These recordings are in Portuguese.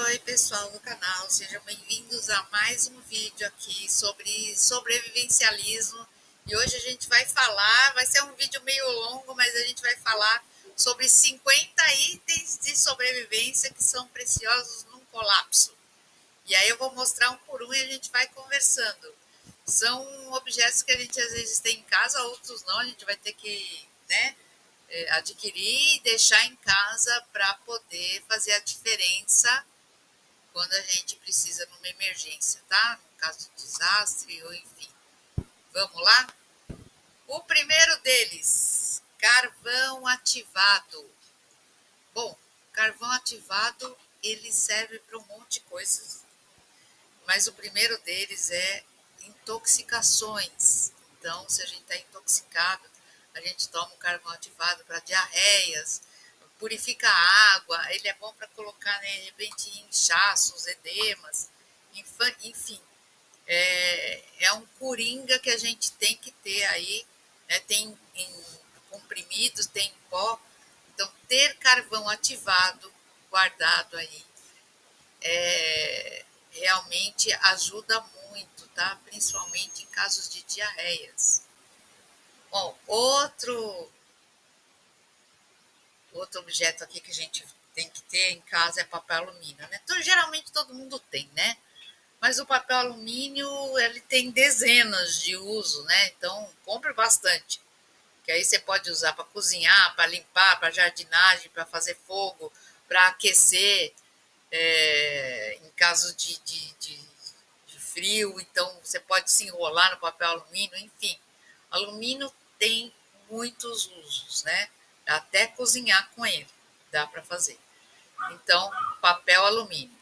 Oi, pessoal do canal, sejam bem-vindos a mais um vídeo aqui sobre sobrevivencialismo. E hoje a gente vai falar, vai ser um vídeo meio longo, mas a gente vai falar sobre 50 itens de sobrevivência que são preciosos num colapso. E aí eu vou mostrar um por um e a gente vai conversando. São objetos que a gente às vezes tem em casa, outros não, a gente vai ter que, adquirir e deixar em casa para poder fazer a diferença quando a gente precisa numa emergência, tá? No caso de desastre ou enfim. Vamos lá? O primeiro deles, carvão ativado. Bom, carvão ativado, ele serve para um monte de coisas, mas o primeiro deles é intoxicações. Então, se a gente está intoxicado, a gente toma um carvão ativado para diarreias, purifica a água, ele é bom para colocar, de repente, inchaços, edemas, enfim. É um coringa que a gente tem que ter aí, né? Tem em comprimidos, tem em pó. Então, ter carvão ativado, guardado aí, realmente ajuda muito, tá? Principalmente em casos de diarreias. Bom, outro objeto aqui que a gente tem que ter em casa é papel alumínio, né? Então, geralmente todo mundo tem, né? Mas o papel alumínio, ele tem dezenas de uso, né? Então, compre bastante. Que aí você pode usar para cozinhar, para limpar, para jardinagem, para fazer fogo, para aquecer, em caso de frio. Então, você pode se enrolar no papel alumínio, enfim. Alumínio tem muitos usos, né? Até cozinhar com ele, dá para fazer. Então, papel alumínio.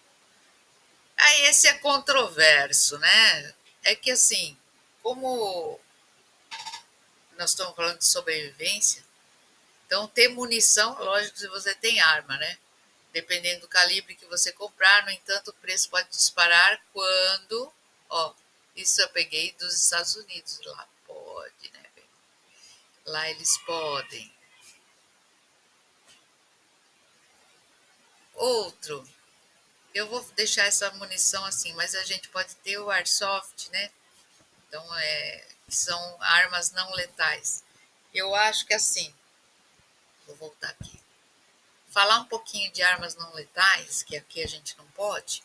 Aí esse é controverso, né? É que assim, como nós estamos falando de sobrevivência, então ter munição, lógico, se você tem arma, né? Dependendo do calibre que você comprar, no entanto, o preço pode disparar quando, ó, isso eu peguei dos Estados Unidos, lá pode, né? Lá eles podem. Outro, eu vou deixar essa munição assim, mas a gente pode ter o airsoft, né? Então, que são armas não letais. Eu acho que assim, vou voltar aqui. Falar um pouquinho de armas não letais, que aqui a gente não pode.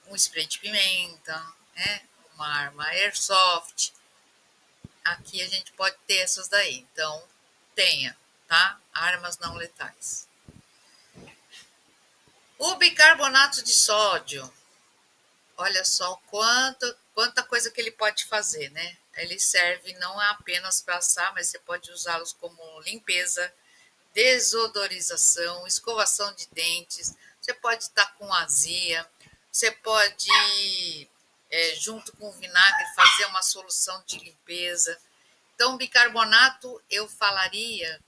Um spray de pimenta, né? Uma arma airsoft. Aqui a gente pode ter essas daí. Então, tenha, tá? Armas não letais. O bicarbonato de sódio. Olha só quanta coisa que ele pode fazer, né? Ele serve não apenas para assar, mas você pode usá-los como limpeza, desodorização, escovação de dentes. Você pode estar com azia, você pode, junto com o vinagre, fazer uma solução de limpeza. Então, bicarbonato, eu falaria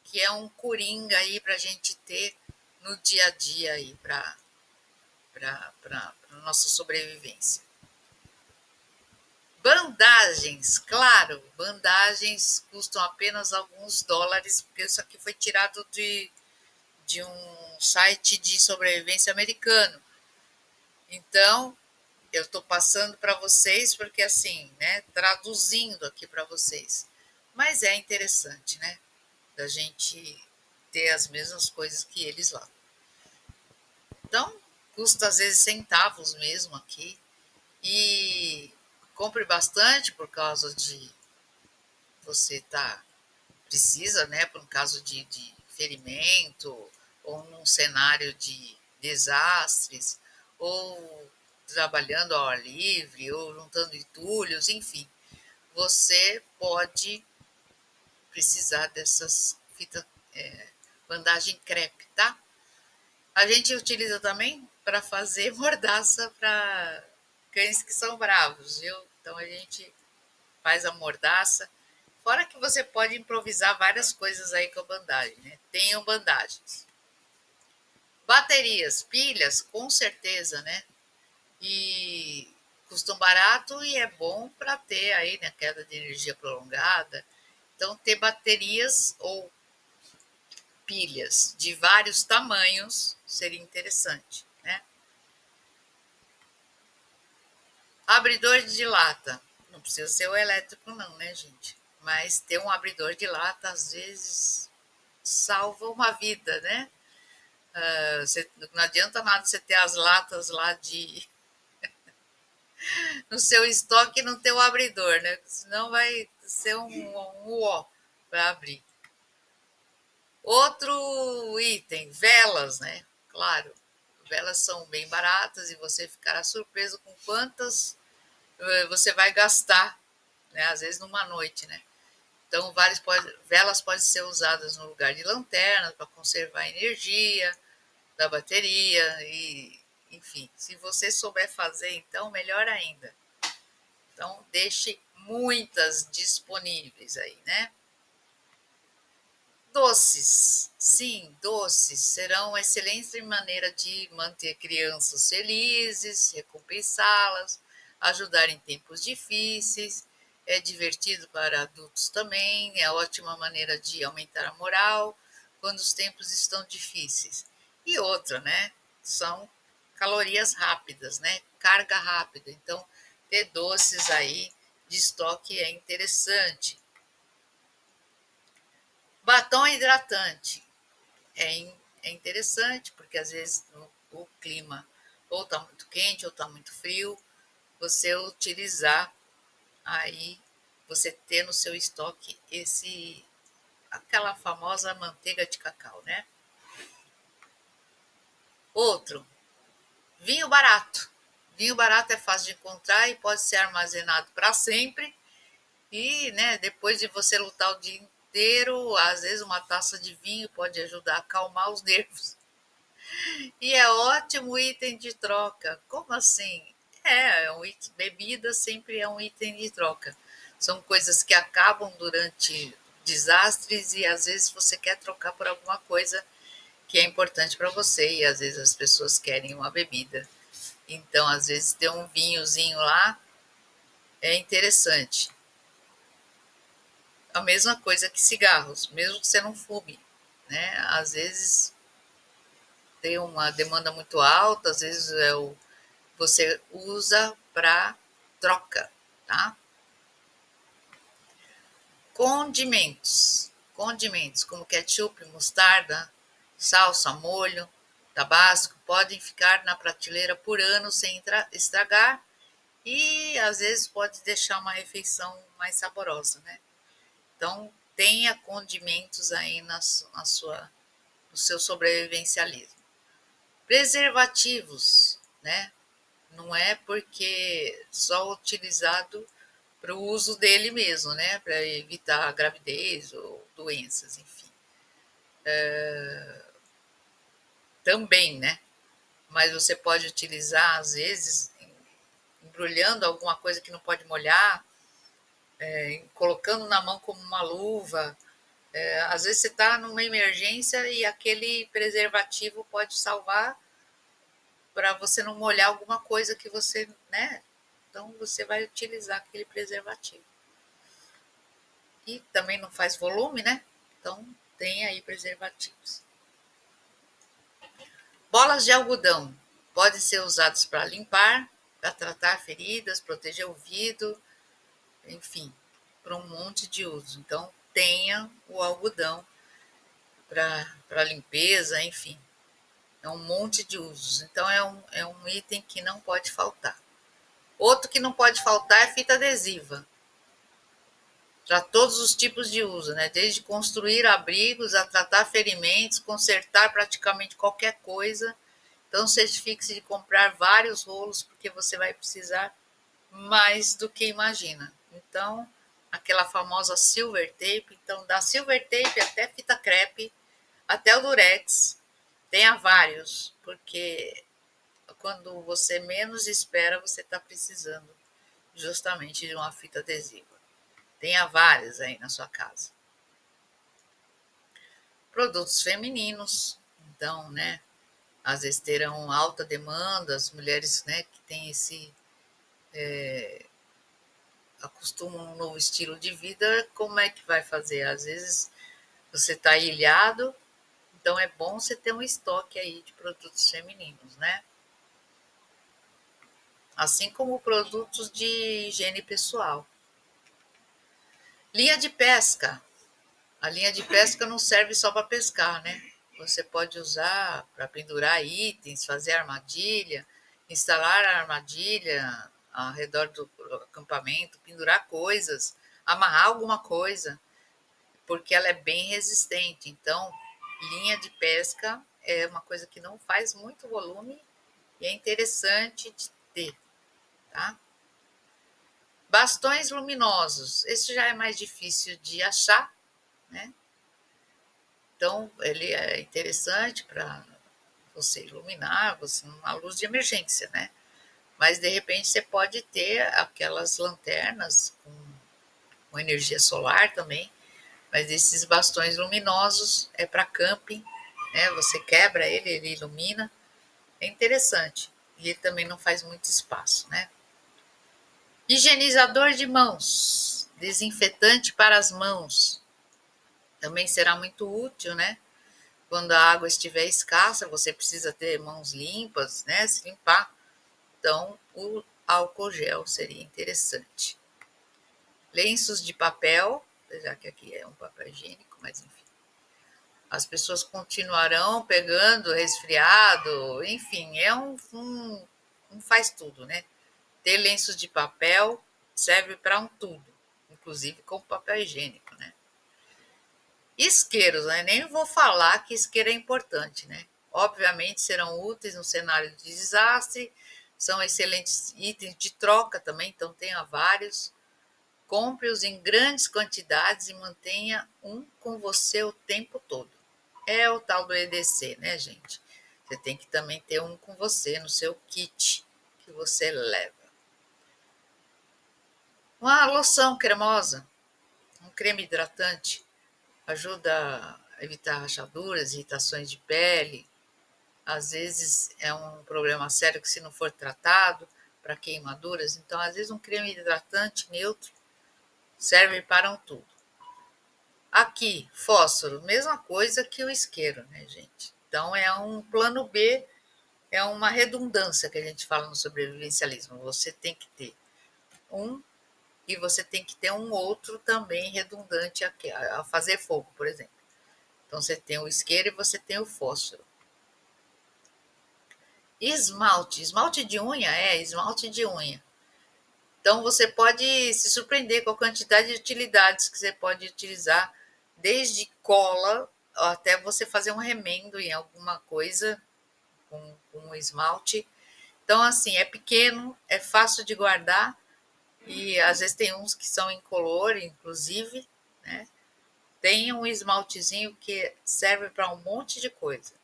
que é um coringa aí para a gente ter no dia a dia aí, para a nossa sobrevivência. Bandagens, claro, bandagens custam apenas alguns dólares, porque isso aqui foi tirado de um site de sobrevivência americano. Então, eu estou passando para vocês, porque assim, né, traduzindo aqui para vocês. Mas é interessante, né, da gente ter as mesmas coisas que eles lá. Então, custa às vezes centavos mesmo aqui. E compre bastante por causa de você precisa, né, por um caso de ferimento, ou num cenário de desastres, ou trabalhando ao ar livre, ou juntando entulhos, enfim. Você pode precisar dessas fitas, bandagem crepe, tá? A gente utiliza também para fazer mordaça para cães que são bravos, viu? Então a gente faz a mordaça. Fora que você pode improvisar várias coisas aí com a bandagem, né? Tenham bandagens. Baterias, pilhas, com certeza, né? E custam barato e é bom para ter aí, né, queda de energia prolongada. Então, ter baterias ou pilhas de vários tamanhos seria interessante, né? Abridor de lata. Não precisa ser o elétrico não, né, gente? Mas ter um abridor de lata, às vezes, salva uma vida, né? Não adianta nada você ter as latas lá no seu estoque e não ter o abridor, né? Senão vai ser um ó para abrir. Outro item, velas, né? Claro, velas são bem baratas e você ficará surpreso com quantas você vai gastar, né? Às vezes numa noite, né? Então, velas podem ser usadas no lugar de lanternas para conservar a energia da bateria e, enfim, se você souber fazer, então melhor ainda. Então, deixe muitas disponíveis aí, né? Doces, sim, doces serão uma excelente maneira de manter crianças felizes, recompensá-las, ajudar em tempos difíceis. É divertido para adultos também, é ótima maneira de aumentar a moral quando os tempos estão difíceis. E outra, né? São calorias rápidas, né? Carga rápida. Então, ter doces aí de estoque é interessante. Batom hidratante. É interessante, porque às vezes o clima ou está muito quente ou está muito frio, você utilizar aí, você ter no seu estoque aquela famosa manteiga de cacau, né? Outro, vinho barato. Vinho barato é fácil de encontrar e pode ser armazenado para sempre. E, né, depois de você lutar o dia inteiro, às vezes uma taça de vinho pode ajudar a acalmar os nervos. E é ótimo item de troca. Como assim? Bebida sempre é um item de troca. São coisas que acabam durante desastres e às vezes você quer trocar por alguma coisa que é importante para você e às vezes as pessoas querem uma bebida. Então, às vezes ter um vinhozinho lá é interessante. A mesma coisa que cigarros, mesmo que você não fume, né? Às vezes tem uma demanda muito alta, às vezes você usa para troca, tá? Condimentos. Condimentos como ketchup, mostarda, salsa, molho, tabasco, podem ficar na prateleira por anos sem estragar e às vezes pode deixar uma refeição mais saborosa, né? Então, tenha condimentos aí no seu sobrevivencialismo. Preservativos, né? Não é porque só utilizado para o uso dele mesmo, né? Para evitar gravidez ou doenças, enfim. Também, né? Mas você pode utilizar, às vezes, embrulhando alguma coisa que não pode molhar, colocando na mão como uma luva. Às vezes você está numa emergência e aquele preservativo pode salvar para você não molhar alguma coisa que você, né? Então você vai utilizar aquele preservativo. E também não faz volume, né? Então tem aí preservativos. Bolas de algodão podem ser usadas para limpar, para tratar feridas, proteger o ouvido, enfim, para um monte de uso. Então tenha o algodão para limpeza, enfim. É um monte de usos. Então é um item que não pode faltar. Outro que não pode faltar é fita adesiva. Para todos os tipos de uso, né? Desde construir abrigos a tratar ferimentos, consertar praticamente qualquer coisa. Então, certifique-se de comprar vários rolos, porque você vai precisar mais do que imagina. Então, aquela famosa silver tape. Então, da silver tape até fita crepe, até o durex, tenha vários, porque quando você menos espera, você está precisando justamente de uma fita adesiva. Tenha várias aí na sua casa. Produtos femininos, então, né? Às vezes terão alta demanda, as mulheres, né, que têm acostumam um novo estilo de vida, como é que vai fazer? Às vezes você está ilhado, Então é bom você ter um estoque aí de produtos femininos, né? Assim como produtos de higiene pessoal. Linha de pesca. A linha de pesca não serve só para pescar, né? Você pode usar para pendurar itens, fazer armadilha, instalar a armadilha ao redor do acampamento, pendurar coisas, amarrar alguma coisa, porque ela é bem resistente. Então, linha de pesca é uma coisa que não faz muito volume e é interessante de ter, tá? Bastões luminosos. Esse já é mais difícil de achar, né? Então, ele é interessante para você iluminar, você uma luz de emergência, né? Mas de repente você pode ter aquelas lanternas com energia solar também, mas esses bastões luminosos é para camping, né? Você quebra ele, ele ilumina, é interessante. E ele também não faz muito espaço, né? Higienizador de mãos, desinfetante para as mãos, também será muito útil, né? Quando a água estiver escassa, você precisa ter mãos limpas, né? Se limpar. Então, o álcool gel seria interessante. Lenços de papel, apesar que aqui é um papel higiênico, mas enfim. As pessoas continuarão pegando resfriado, enfim, é um faz tudo, né? Ter lenços de papel serve para um tudo, inclusive como papel higiênico, né? Isqueiros, né? Nem vou falar que isqueiro é importante, né? Obviamente serão úteis no cenário de desastre, são excelentes itens de troca também, então tenha vários. Compre-os em grandes quantidades e mantenha um com você o tempo todo. É o tal do EDC, né, gente? Você tem que também ter um com você no seu kit que você leva. Uma loção cremosa, um creme hidratante, ajuda a evitar rachaduras, irritações de pele. Às vezes é um problema sério que se não for tratado para queimaduras, então às vezes um creme hidratante neutro serve para um tudo. Aqui, fósforo, mesma coisa que o isqueiro, né, gente? Então é um plano B, é uma redundância que a gente fala no sobrevivencialismo. Você tem que ter um e você tem que ter um outro também redundante a fazer fogo, por exemplo. Então você tem o isqueiro e você tem o fósforo. Esmalte, esmalte de unha esmalte de unha. Então você pode se surpreender com a quantidade de utilidades que você pode utilizar, desde cola até você fazer um remendo em alguma coisa com esmalte. Então, assim, é pequeno, é fácil de guardar e às vezes tem uns que são incolor, inclusive, né? Tem um esmaltezinho que serve para um monte de coisa.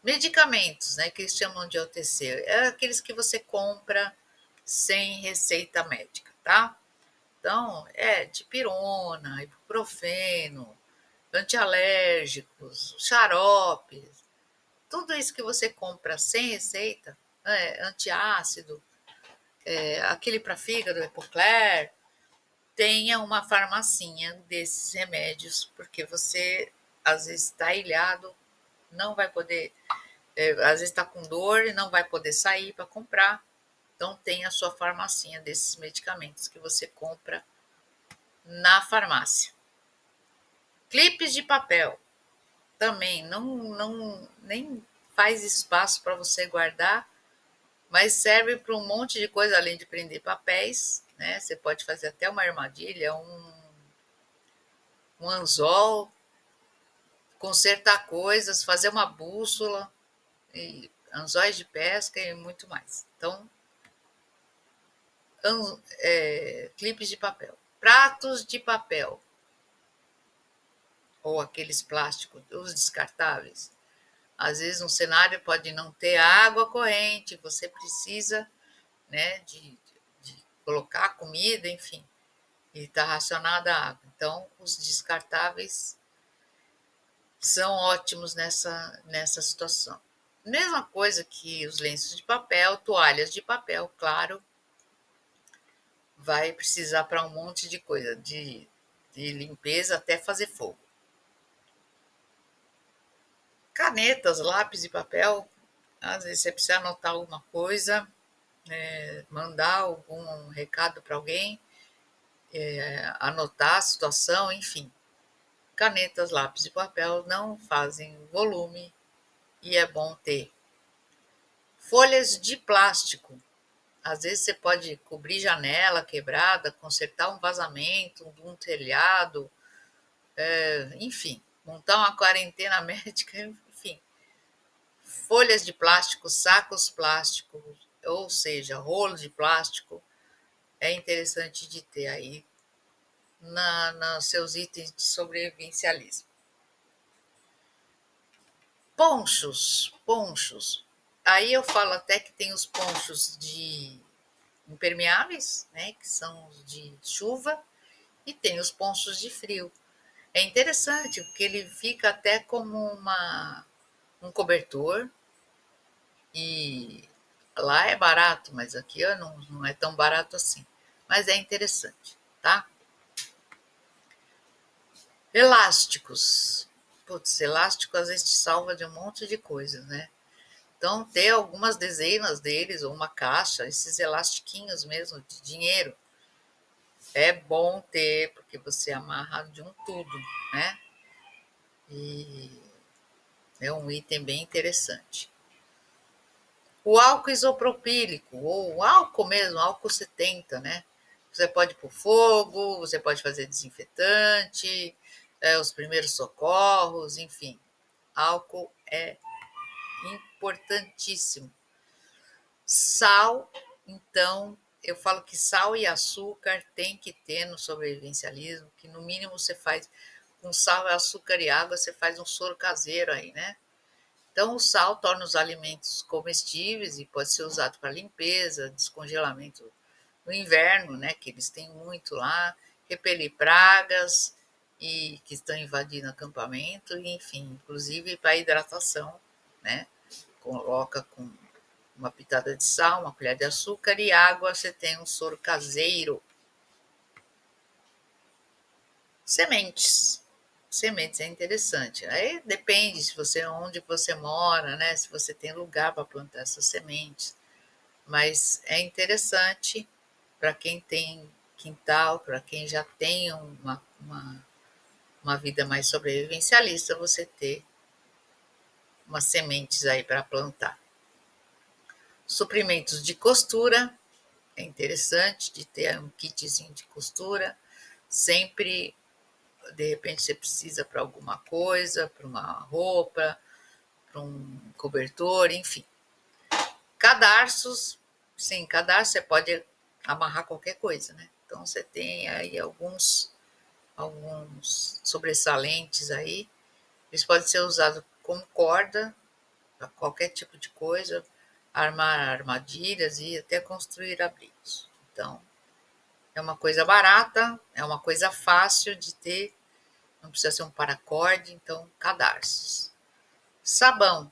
Medicamentos, né, que eles chamam de OTC, é aqueles que você compra sem receita médica, tá? Então, é dipirona, ibuprofeno, antialérgicos, xaropes, tudo isso que você compra sem receita, antiácido, aquele para fígado, Epocler, tenha uma farmacinha desses remédios, porque você às vezes está ilhado, não vai poder, às vezes está com dor e não vai poder sair para comprar. Então tem a sua farmacinha desses medicamentos que você compra na farmácia. Clipes de papel também não nem faz espaço para você guardar, mas serve para um monte de coisa além de prender papéis, né? Você pode fazer até uma armadilha, um anzol, consertar coisas, fazer uma bússola, e anzóis de pesca e muito mais. Então, clipes de papel, pratos de papel ou aqueles plásticos, os descartáveis. Às vezes um cenário pode não ter água corrente, você precisa, né, de colocar comida, enfim, e está racionada a água. Então, os descartáveis são ótimos nessa situação. Mesma coisa que os lenços de papel, toalhas de papel, claro, vai precisar para um monte de coisa, de limpeza até fazer fogo. Canetas, lápis e papel. Às vezes você precisa anotar alguma coisa, mandar algum recado para alguém, anotar a situação, enfim. Canetas, lápis e papel não fazem volume e é bom ter. Folhas de plástico. Às vezes você pode cobrir janela quebrada, consertar um vazamento, um telhado, enfim, montar uma quarentena médica, enfim. Folhas de plástico, sacos plásticos, ou seja, rolo de plástico, é interessante de ter aí nos seus itens de sobrevivencialismo. Ponchos. Aí eu falo até que tem os ponchos de impermeáveis, né, que são os de chuva, e tem os ponchos de frio. É interessante, porque ele fica até como um cobertor, e lá é barato, mas aqui não é tão barato assim. Mas é interessante, tá? Elásticos. Putz, elástico às vezes te salva de um monte de coisas, né? Então, ter algumas dezenas deles, ou uma caixa, esses elastiquinhos mesmo de dinheiro, é bom ter, porque você amarra de um tudo, né? E é um item bem interessante. O álcool isopropílico, ou o álcool mesmo, álcool 70, né? Você pode pôr fogo, você pode fazer desinfetante, os primeiros socorros, enfim. Álcool é importantíssimo. Sal, então, eu falo que sal e açúcar tem que ter no sobrevivencialismo, que no mínimo você faz com sal, açúcar e água, você faz um soro caseiro aí, né? Então, o sal torna os alimentos comestíveis e pode ser usado para limpeza, descongelamento no inverno, né? Que eles têm muito lá, repelir pragas e que estão invadindo acampamento, e, enfim, inclusive para hidratação, né? Coloca com uma pitada de sal, uma colher de açúcar e água, você tem um soro caseiro. Sementes. Sementes é interessante. Aí depende se você onde você mora, né? Se você tem lugar para plantar essas sementes. Mas é interessante para quem tem quintal, para quem já tem uma vida mais sobrevivencialista, você ter umas sementes aí para plantar. Suprimentos de costura, é interessante de ter um kitzinho de costura. Sempre, de repente, você precisa para alguma coisa, para uma roupa, para um cobertor, enfim. Cadarços, sim, cadarço você pode amarrar qualquer coisa, né? Então você tem aí alguns sobressalentes aí. Eles podem ser usados como corda para qualquer tipo de coisa, armar armadilhas e até construir abrigos. Então, é uma coisa barata, é uma coisa fácil de ter, não precisa ser um paracorde, então, cadarços. Sabão.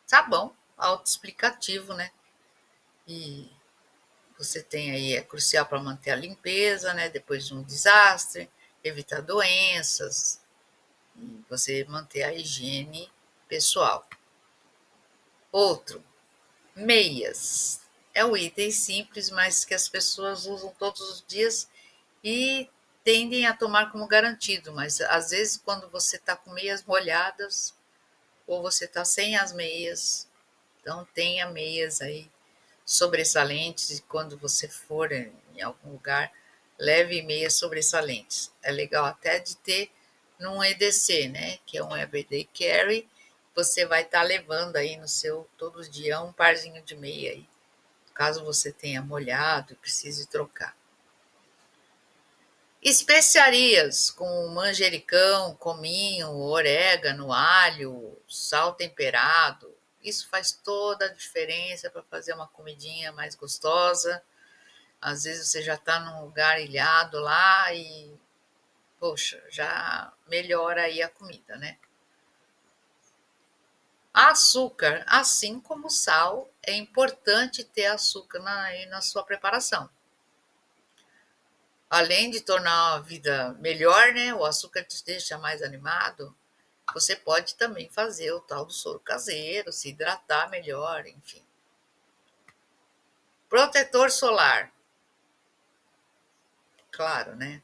Sabão, autoexplicativo, né? E você tem aí, é crucial para manter a limpeza, né? Depois de um desastre, evitar doenças, e você manter a higiene pessoal. Outro, meias. É um item simples, mas que as pessoas usam todos os dias e tendem a tomar como garantido, mas às vezes quando você está com meias molhadas ou você está sem as meias, então tenha meias aí sobressalentes e quando você for em algum lugar, leve meias sobressalentes. É legal até de ter num EDC, né, que é um Everyday Carry, você vai estar levando aí no seu todo dia um parzinho de meia aí, caso você tenha molhado e precise trocar. Especiarias com manjericão, cominho, orégano, alho, sal temperado. Isso faz toda a diferença para fazer uma comidinha mais gostosa. Às vezes você já está num lugar ilhado lá e, poxa, já melhora aí a comida, né? Açúcar, assim como sal, é importante ter açúcar na sua preparação. Além de tornar a vida melhor, né? O açúcar te deixa mais animado. Você pode também fazer o tal do soro caseiro, se hidratar melhor, enfim. Protetor solar. Claro, né?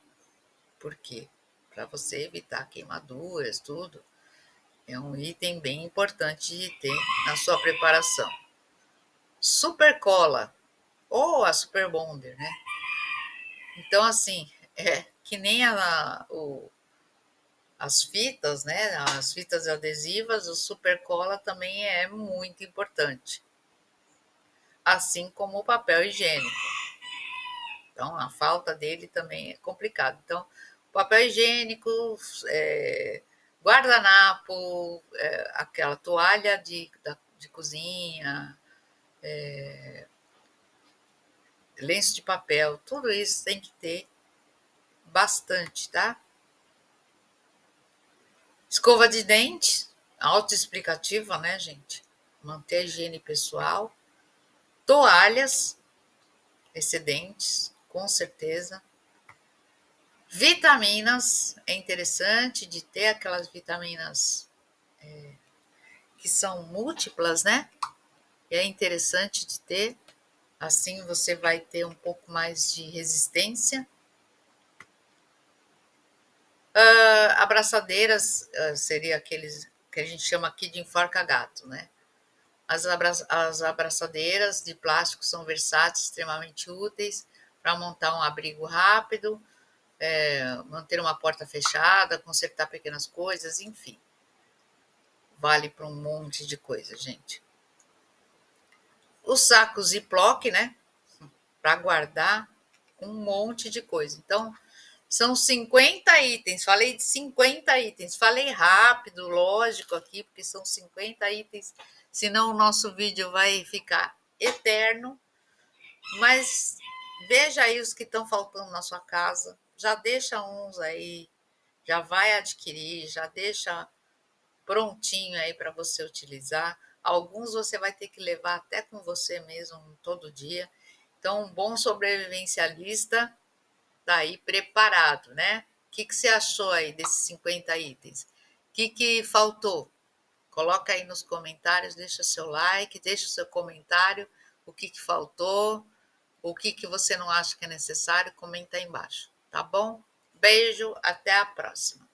Por quê? Para você evitar queimaduras, tudo. É um item bem importante de ter na sua preparação. Super cola ou a super bonder, né? Então, assim, é que nem as fitas, né? As fitas adesivas, o super cola também é muito importante. Assim como o papel higiênico. Então, a falta dele também é complicado. Então, papel higiênico, guardanapo, aquela toalha de cozinha, lenço de papel, tudo isso tem que ter bastante, tá? Escova de dente, autoexplicativa, né, gente? Manter a higiene pessoal. Toalhas excedentes, com certeza. Vitaminas, é interessante de ter aquelas vitaminas que são múltiplas, né? É interessante de ter, assim você vai ter um pouco mais de resistência. Abraçadeiras seria aqueles que a gente chama aqui de enforca-gato, né? As abraçadeiras de plástico são versáteis, extremamente úteis para montar um abrigo rápido, manter uma porta fechada, consertar pequenas coisas, enfim. Vale para um monte de coisa, gente. Os sacos Ziploc, né? Para guardar um monte de coisa. Então, são 50 itens. Falei de 50 itens. Falei rápido, lógico aqui, porque são 50 itens. Senão o nosso vídeo vai ficar eterno. Mas veja aí os que estão faltando na sua casa. Já deixa uns aí. Já vai adquirir, já deixa prontinho aí para você utilizar. Alguns você vai ter que levar até com você mesmo todo dia. Então, um bom sobrevivencialista está aí preparado, né? O que você achou aí desses 50 itens? O que faltou? Coloca aí nos comentários, deixa seu like, deixa o seu comentário, o que faltou, o que você não acha que é necessário, comenta aí embaixo, tá bom? Beijo, até a próxima.